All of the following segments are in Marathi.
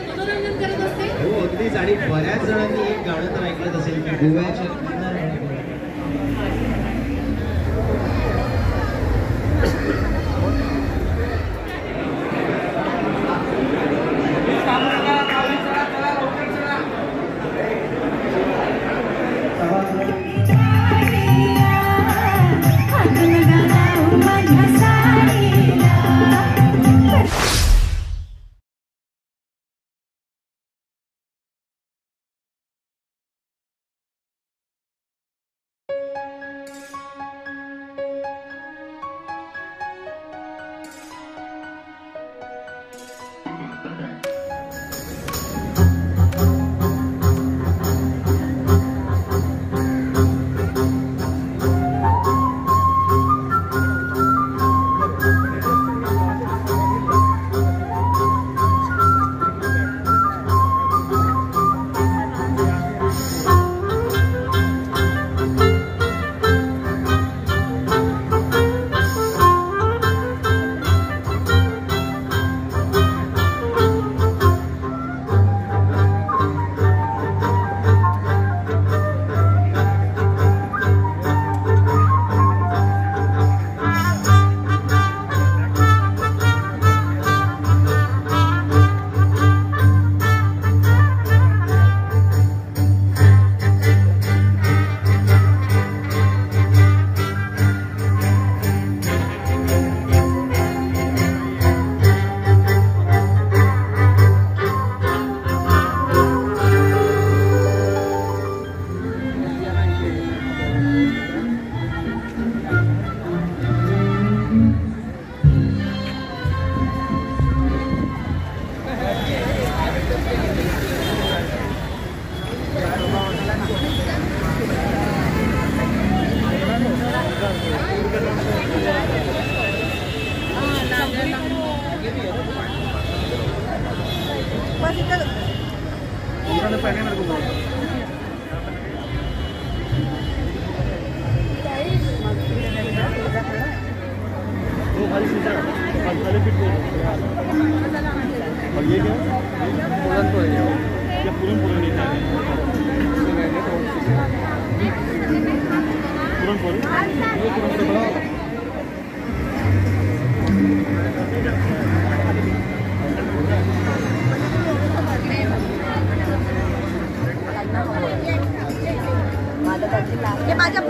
मनोरंजन करत असते. हो अगदीच. आणि बऱ्याच जणांनी एक गाणं तर ऐकलंच असेल की गोव्याच्या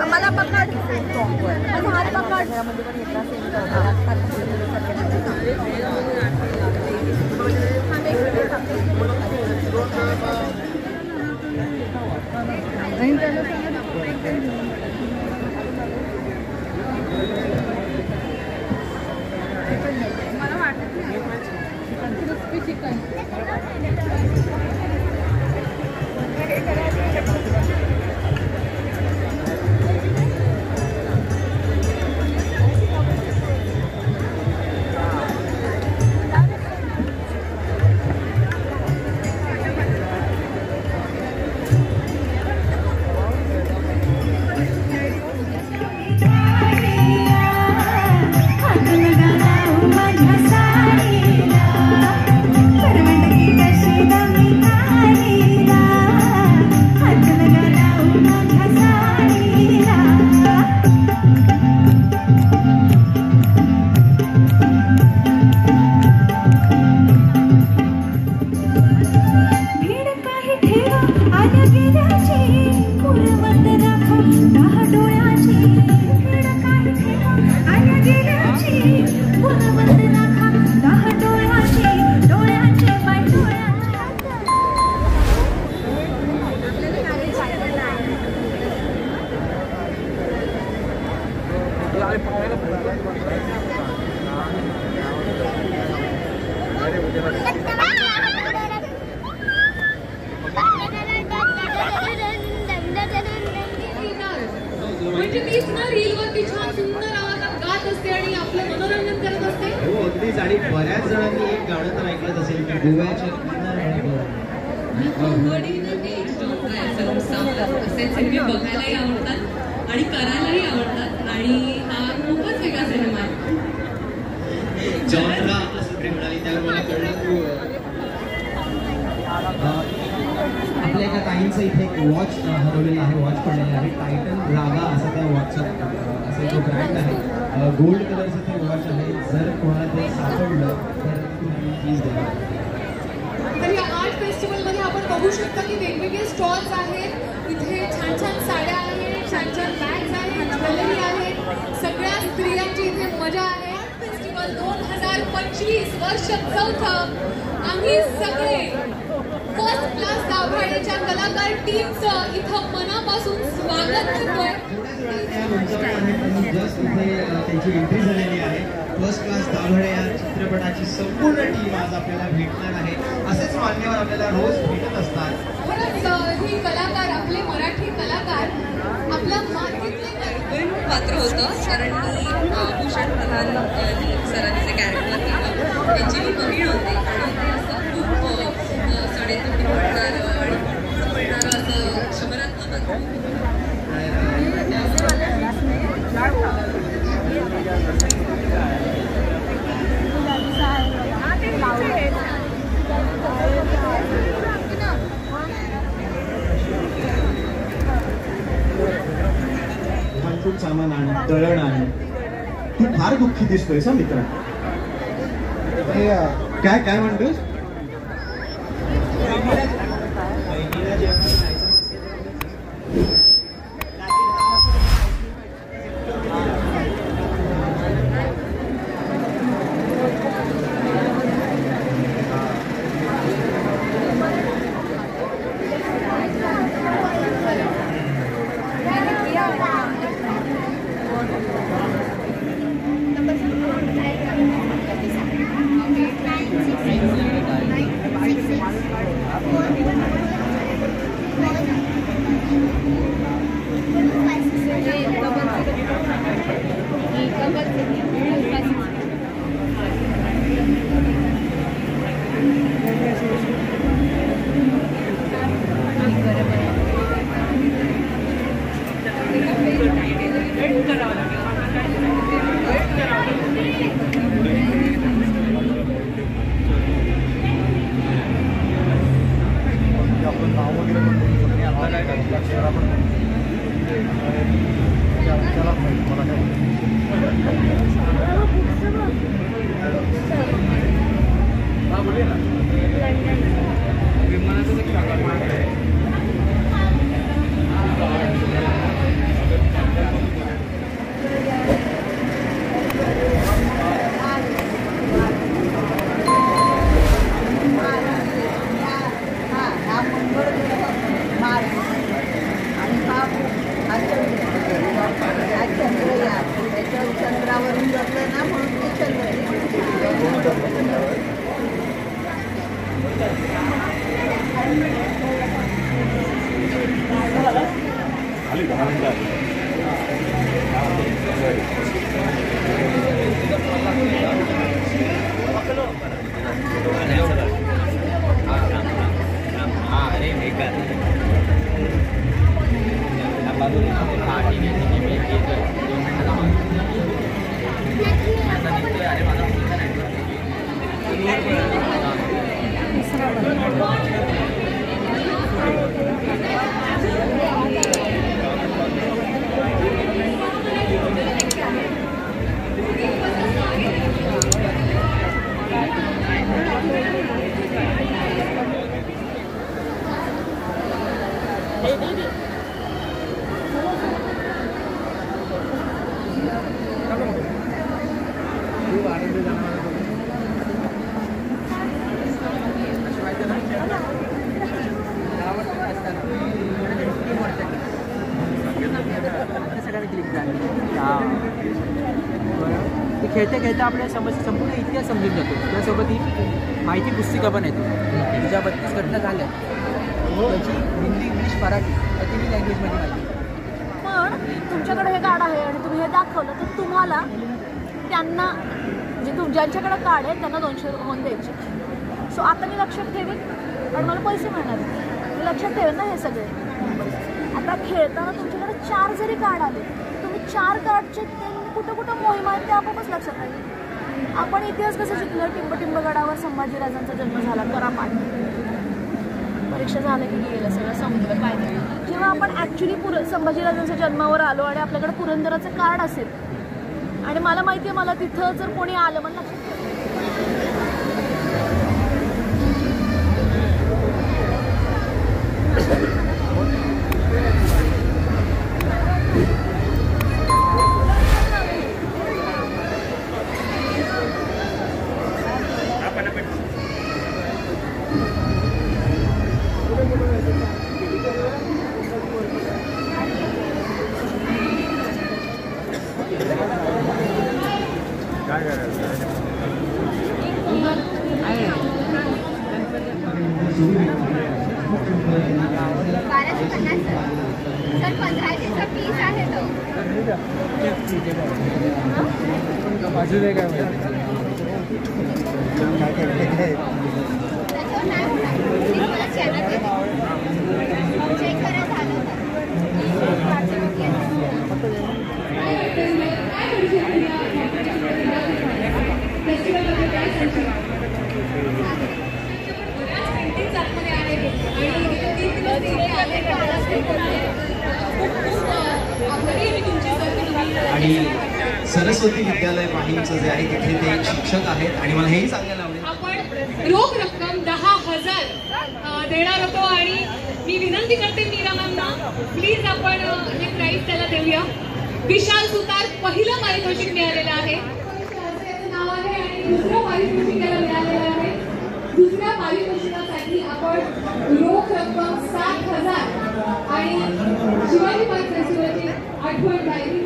मला पकड हात पकड मला वाटत चिकन म्हणजे तीच ना रीलवरती छान सुंदर आवाजात गात असते आणि आपलं मनोरंजन करत असते. हो अगदीच. आणि बऱ्याच जणांनी एक गाणं तर ऐकलंच असेल की गोव्याच्या असे सिनेमे बघायलाही आवडतात आणि करायलाही आवडतात आणि हा खूपच वेगळा सिनेमा आहे. मुलांचं इथे एक वॉच हरवलेला आहे, वॉच पडलेला आहे. टायटन रागा असा त्या वॉचचा असा जो ब्रँड आहे. गोल्ड कलरचं ते वॉच आहे. जर कोणाला ते सापडलं तर तुम्ही प्लीज द्या. तर या आर्ट फेस्टिवलमध्ये आपण बघू शकता की वेगवेगळे स्टॉल्स आहेत. इथे छान छान साड्या आहेत, छान छान बॅग्स आहेत, ज्वेलरी आहे. सगळ्या स्त्रियांची इथे मजा आहे. आर्ट फेस्टिवल 2025 वर्ष 4थं. आम्ही सगळे फर्स्ट क्लास दाभाडेच्या कलाकार टीमचं इथं मनापासून स्वागत करतोय. जस्ट इथे त्यांची एंट्री झालेली आहे. फर्स्ट क्लास दाभाडे या चित्रपटाची संपूर्ण टीम आज आपल्याला भेटणार आहे. असेच मान्यवर आपल्याला रोज भेटत असतात. खरंच ही कलाकार, आपले मराठी कलाकार आपल्या मातीतले पात्र होतं. कारण मी भूषण प्रधान सरांनी जे कॅरेक्टर केलं त्याची मी बहीण होते आणि ते असं खूप सडेतोडी पडणारं आणि पडणारं असं क्षमरात्मक खूप सामान आण, दळण आण. तू फार दुःखी दिसतोयस मित्र. काय काय म्हणतोस? खेळता खेळता आपल्या संपूर्ण इतिहास समजून जातो. त्यासोबत ही माहिती पुस्तिका पण येते. ज्या 32 घटना झाल्या त्याची हिंदी, इंग्लिश, मराठी या तिन्ही लँग्वेजमध्ये माहिती. पण तुमच्याकडे हे कार्ड आहे आणि तुम्ही हे दाखवलं तर तुम्हाला त्यांना जे ज्यांच्याकडे कार्ड आहे त्यांना 200 होऊन द्यायचे. सो आता मी लक्षात ठेवेन कारण मला पैसे मिळणार. मी लक्षात ठेवेन ना हे सगळे. आता खेळताना तुमच्याकडे 4 जरी कार्ड आले तुम्ही 4 कार्डचे कुठं कुठं मोहिमा आहेत ते आपोआपच लक्षात राहील. आपण इतिहास कसं शिकलो? टिंबटिंबगडावर संभाजीराजांचा जन्म झाला, करापाट. परीक्षा झाल्या की गेलं सगळं संपलं काय नाही. जेव्हा आपण ॲक्च्युली संभाजीराजांच्या जन्मावर आलो आणि आपल्याकडे पुरंदराचं कार्ड असेल आणि मला माहिती आहे मला तिथं जर कोणी आलं मला सर 1500चा पीस आहे तो. बाजूला काय त्याच्यावर नाही होणार. मला चॅनल चेक करा झालं आणि सरस्वती विद्यालय माहीमचं जे आहे तिथे ते शिक्षक आहेत आणि मला हेही सांगायला आवडेल आपण रोख रक्कम 10,000 देणार होतो आणि मी विनंती करते मीरा मॅमना प्लीज आपण हे प्राईज त्याला देऊया. विशाल सुतार पहिलं पारितोषिक मिळालेलं आहे नाव आहे आणि दुसरं पारितोषिक त्याला मिळालेलं आहे. दुसऱ्या पारितोषिकासाठी आपण रोख रक्कम 7,000 आणि शिवाजी पार्क फेस्टिवलची आठवण डायरी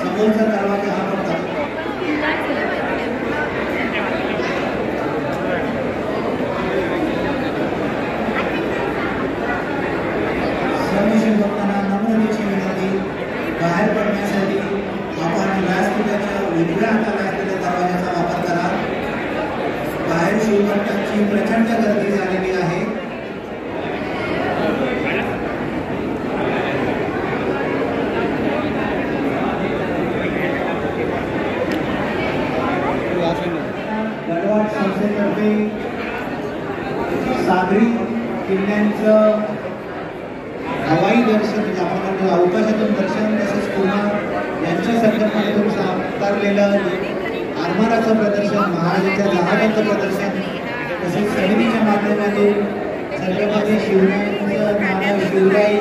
समोरचा दरवाजा हा होता. लोकांना नम्रतेची विनंती बाहेर पडण्यासाठी आपण व्यासपीठाच्या उजव्या हाताला असलेल्या दरवाजाचा वापर करा. बाहेर शिवभक्तांची प्रचंड गर्दी झालेली आहे. गडवाट संस्थेतर्फे सागरी किल्ल्यांचं हवाई दर्शन आपण अवकाशातून दर्शन तसेच पुन्हा यांच्या संकल्पनेतून साकारलेलं आरमाराचं प्रदर्शन महाराजांच्या जहाजांचं प्रदर्शन तसेच समितीच्या माध्यमातून छत्रपती शिवरायांचं नाणं शिवराई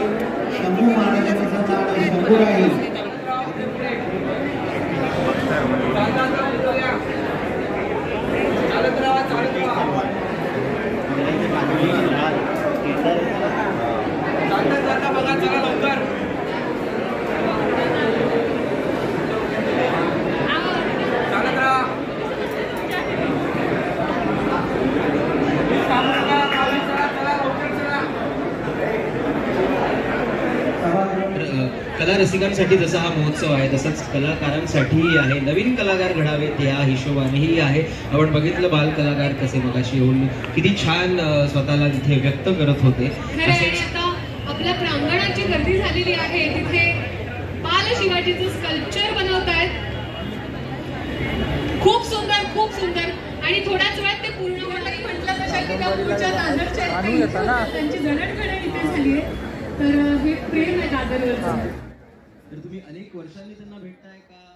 शंभू महाराजांचं नाणं शंभूराई कला रसिकांसाठी जसा हा महोत्सव आहे तसंच कलाकारांसाठीही आहे. नवीन कलाकार घडावेत या हिशोबानेही आहे. आपण बघितलं बाल कलाकार कसे मगाशी येऊन किती छान स्वतःला तिथे व्यक्त करत होते. आता आपल्या प्रांगणाची गर्दी झालेली आहे. तिथे बाल शिवाजीचं स्कल्पचर बनवतायत. खूप सुंदर आणि थोड्याच वेळात ते पूर्ण होणार की म्हटलं तशा की त्या पुढच्या दादरच्या त्यांची जडणघडण इथे झाली आहे. तर हे प्रेम आहे दादरवरचं. तर तुम्ही अनेक वर्षांनी त्यांना भेटताय का?